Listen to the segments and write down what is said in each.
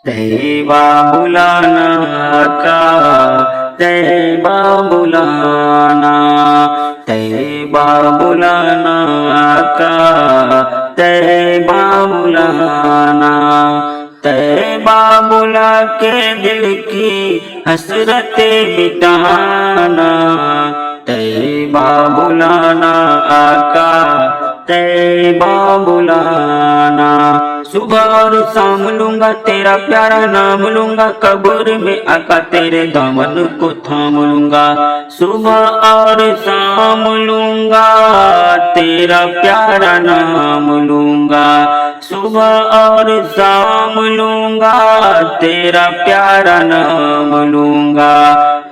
तैयबा बुलाना आका, तैयबा बुलाना, तैयबा बुलाना आका, तैयबा बुलाना, तैयबा बुला के दिल की हसरतें मिटाना, तैयबा बुलाना आका, तैयबा बुलाना। सुबह और शाम लूंगा तेरा प्यारा नाम लूंगा, कब्र में आका तेरे दामन को थाम लूंगा। सुबह और शाम लूंगा तेरा प्यारा नाम लूंगा, सुबह और शाम लूंगा तेरा प्यारा नाम लूंगा।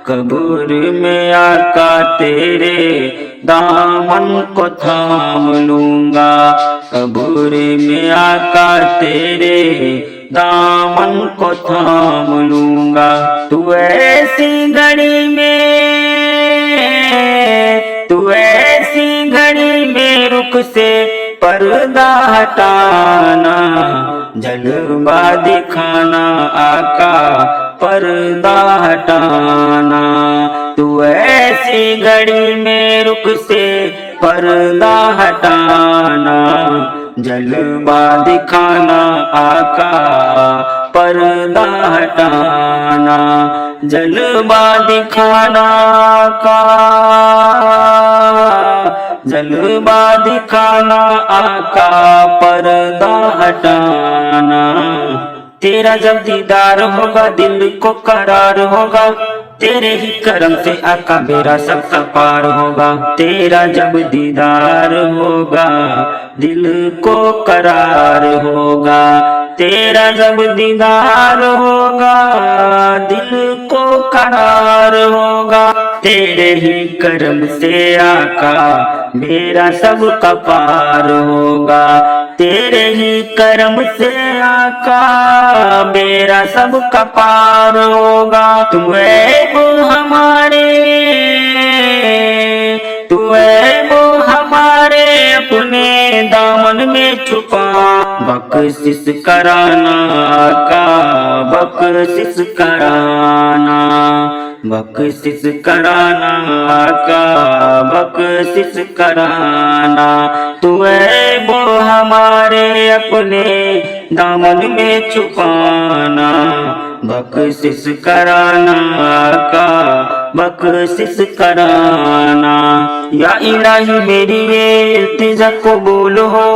कब्र में आका तेरे दामन को थाम लूंगा, कब्र में आका तेरे दामन को थाम लूंगा। तू ऐसी घड़ी में, तू ऐसी घड़ी में रुख से पर्दा हटाना, जलवा दिखाना आका पर्दा हटाना। तू ऐसी घड़ी में रुख से पर्दा हटाना, जलवा दिखाना आका पर्दा हटाना, जलवा दिखाना आका, जलवा दिखाना आका पर्दा हटाना। तेरा जब दीदार होगा दिल को करार होगा, तेरे ही करम से आका मेरा सबका पार होगा। तेरा जब दीदार होगा दिल को करार होगा, तेरा जब दीदार होगा दिल को करार होगा। तेरे ही करम से आका मेरा सबका पार होगा, तेरे ही करम से आका मेरा सबका पार होगा। तू है वो हमारे, तू है वो हमारे अपने दामन में छुपा, बख्शिश कराना आका बख्शिश कराना, बख्शिश कराना आका बख्शिश कराना। तू है वो हमारे अपने दामन में छुपाना, बख्शिश कराना आका बख्शिश कराना। या इलाही मेरी ये इल्तिजा कबूल हो,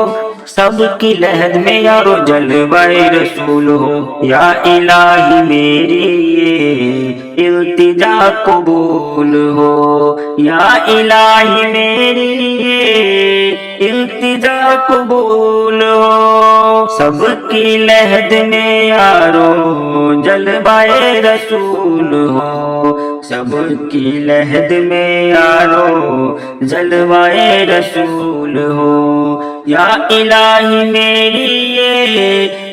सबकी लहद में यारो जलवाए रसूल हो। या इलाही मेरी ये इल्तिजा कबूल हो, या इलाही मेरी ये इल्तिजा कबूल हो। सबकी लहद में यारो जलवाए रसूल हो, सबकी लहद में यारो जलवाए रसूल हो। या इलाही मेरी ये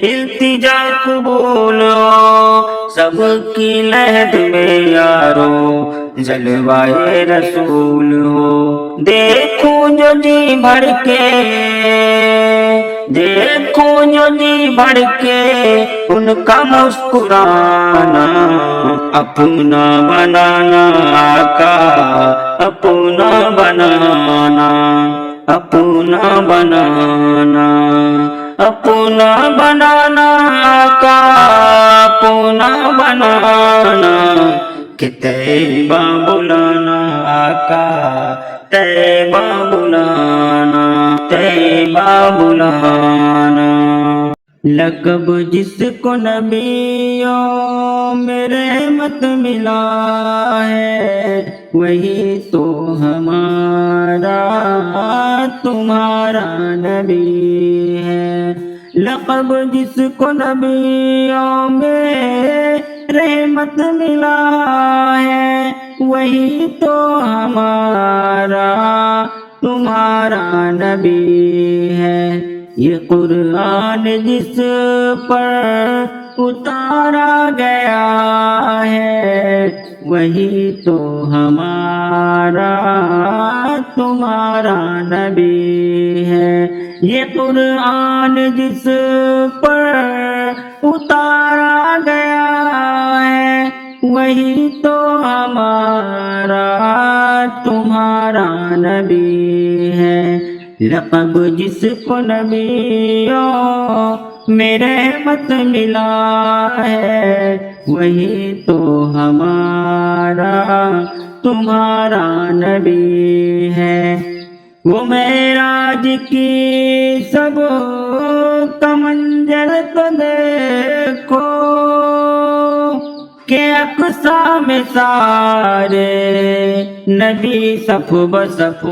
इल्तिजा कबूल हो, सबकी लहद में यारो जलवाए रसूल हो। देखूं जो जी भर के, देखूं जो जी भर के उनका मुस्कुराना, अपना बनाना आका अपना बनाना, अपना बनाना, अपना बनाना आका अपना बनाना। कि तैयबा बुलाना आका तैयबा बुलाना, तैयबा बुलाना। लक़ब जिसको नबियों में रहमत मिला है, वही तो हमारा तुम्हारा नबी है। लक़ब जिसको नबियों में रहमत मिला है, वही तो हमारा तुम्हारा नबी है। ये कुरान जिस पर उतारा गया है, वही तो हमारा तुम्हारा नबी है। ये कुरान जिस पर उतारा تمہارا نبی ہے، لقب جس کو نبیوں میں رحمت ملا ہے، وہی تو ہمارا تمہارا نبی ہے۔ وہ معراج کی سب کا منظر تو دیکھو کہ اقصیٰ میں سارے نبی صف بصف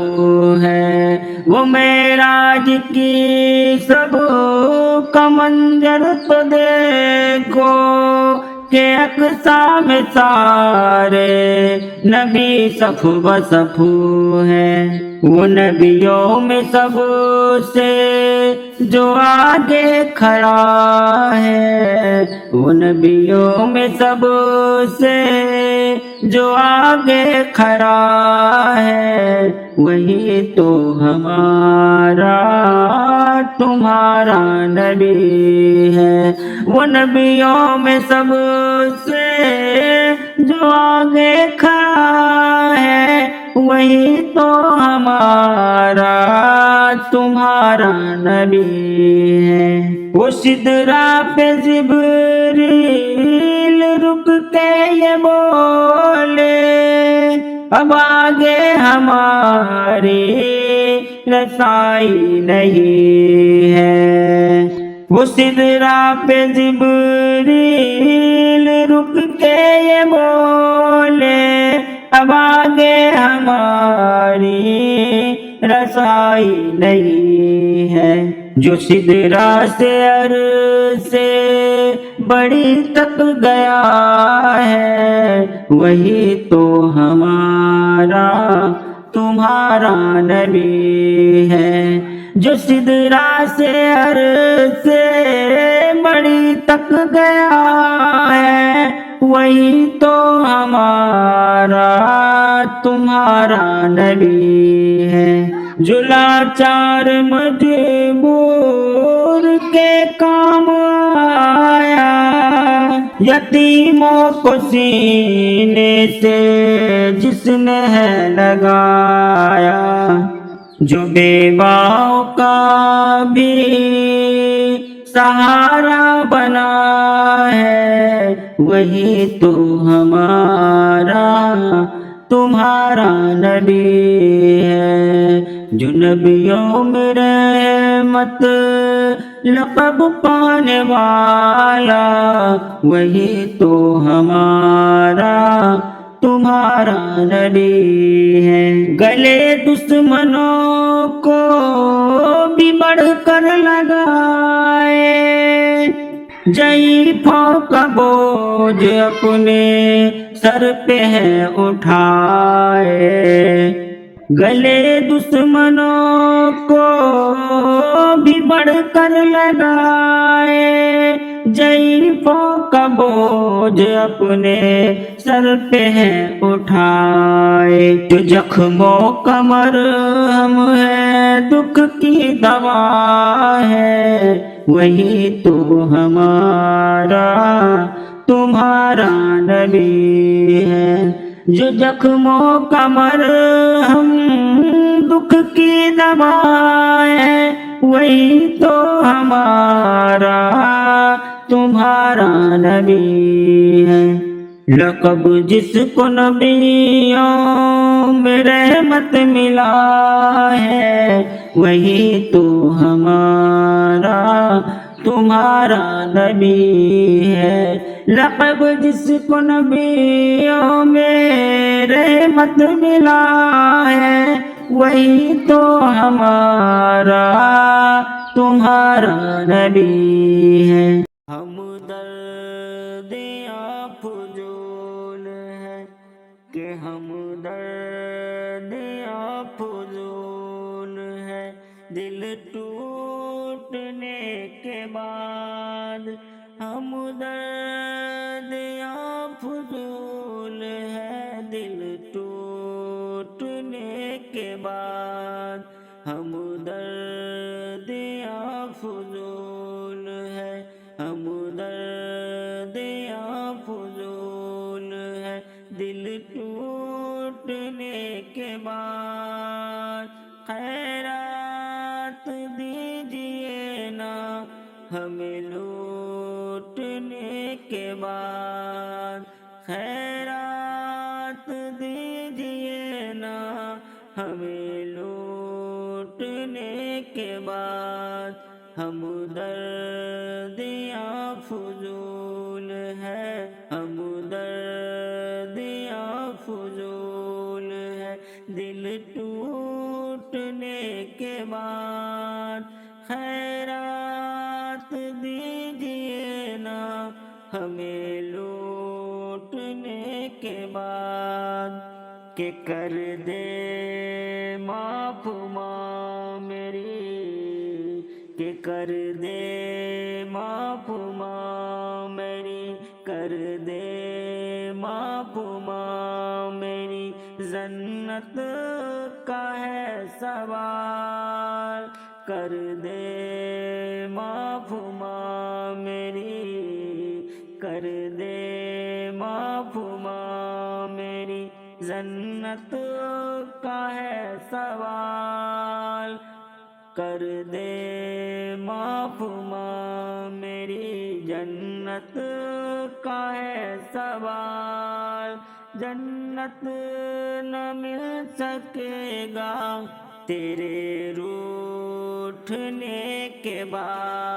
ہے۔ وہ معراج کی سب کا منظر تو دیکھو کہ اقصیٰ میں سارے نبی صف بصف ہے۔ وہ نبیوں میں سب سے جو آگے کھڑا ہے، وہ نبیوں میں سب سے جو آگے کھڑا ہے، وہی تو ہمارا تمہارا نبی ہے۔ وہ نبیوں میں سب سے جو آگے کھڑا ہے، وہی تو ہمارا تمہارا نبی ہے۔ وہ سدرا پہ جبریل رک کے یہ بولے، اب آگے ہماری رسائی نہیں ہے۔ وہ سدرا پہ جبریل رک کے یہ بولے، اب آگے ہماری رسائی نہیں ہے۔ جو سدرا سے عرش سے بڑی تک گیا ہے، وہی تو ہمارا تمہارا نبی ہے۔ جو سدرا سے عرش سے بڑی تک گیا ہے، وہی تو ہمارا تمہارا نبی ہے۔ جو لاچار مجبور کے کام آیا، یتیموں کو سینے سے جس نے ہے لگایا، جو بیواؤں کا بھی سہارا بنا ہے، وہی تو ہمارا تمہارا نبی ہے۔ جو نبیوں میں رحمت لقب پانے والا، وہی تو ہمارا تمہارا نبی ہے۔ گلے دشمنوں کو بھی بڑھ کر لگائے، ضعیفوں کا بوجھ اپنے سر پہ ہے اٹھائے۔ گلے دشمنوں کو بھی بڑھ کر لگائے، ضعیفوں کا بوجھ اپنے سر پہ ہے اٹھائے۔ جو زخموں کا مرہم ہے، دکھ کی دوا ہے، وہی تو ہمارا تمہارا نبی ہے۔ جو زخموں کا مرہم دکھ کی دوا ہے، وہی تو ہمارا تمہارا نبی ہے۔ لقب جس کو نبیوں میں رحمت ملا ہے، وہی تو ہمارا تمہارا نبی ہے۔ لقب جس کو نبیوں میں رحمت ملا ہے، وہی تو ہمارا تمہارا نبی ہے۔ ہمدرد یا فضول ہے کہ ہمدرد یا فضول ہے، دل ٹوٹنے کے بعد ہمدرد یا فضول ہے، دل ٹوٹنے کے بعد ہمدرد یا فضول ہے، ہمدرد یا فضول ہے، دل ٹوٹنے کے بعد کے بعد خیرات دیجیے نا ہمیں لوٹنے کے بعد ہمدردیاں فضول ہے ہمدردیاں فضول ہے دل ٹوٹنے کے بعد خیرات دیجیے نا ہمیں لوٹنے کے بعد کہ کر دے معاف ماں میری کہ کر دے معاف ماں میری کر دے معاف ماں میری جنت کا ہے سوال کر دے معاف ماں میری کر دے معاف ماں میری جنت کا ہے سوال کر دے معاف ماں میری جنت کا ہے سوال جنت نہ مل سکے گا تیرے روٹھنے کے بعد